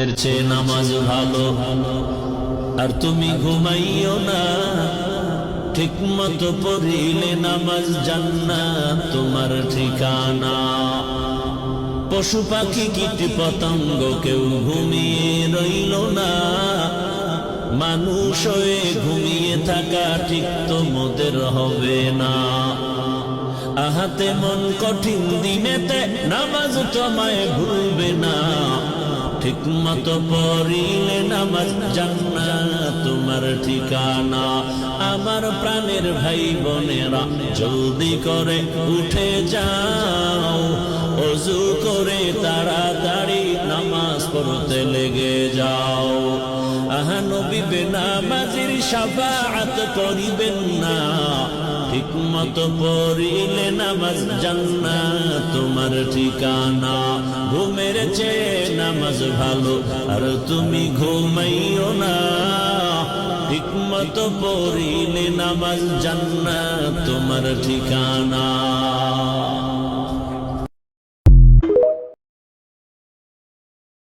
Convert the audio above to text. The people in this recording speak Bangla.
এর চেয়ে নামাজ ভালো। আর তুমি ঘুমাইও না, ঠিক মতো পড়িলে নামাজ জান্নাত তোমার ঠিকানা। পশু পাখি কীট পতঙ্গ কেউ ঘুমিয়ে রইল না, মানুষ হয়ে ঘুমিয়ে থাকা ঠিক তোমাদের হবে না। আহাতে মন কঠিন দিনেতে নামাজ তোমায় ভুলবে না, ঠিক মতো পড়িলে নামাজ জান্নাত তোমার ঠিকানা। আমার প্রাণের ভাই বোনেরা, জলদি করে উঠে যাও, ওযু করে তাড়াতাড়ি নামাজ পড়তে লেগে যাও। আহা নবী বেনামাজির শাফাআত করিবেন না, ঠিক মতো পড়িলে নামাজ জান্নাত তোমার ঠিকানা। ঘুমের চেয়ে নামাজ ভালো, আর তুমি ঘুমাইও না, ঠিক মতো পড়িলে নামাজ জান্নাত তোমার ঠিকানা।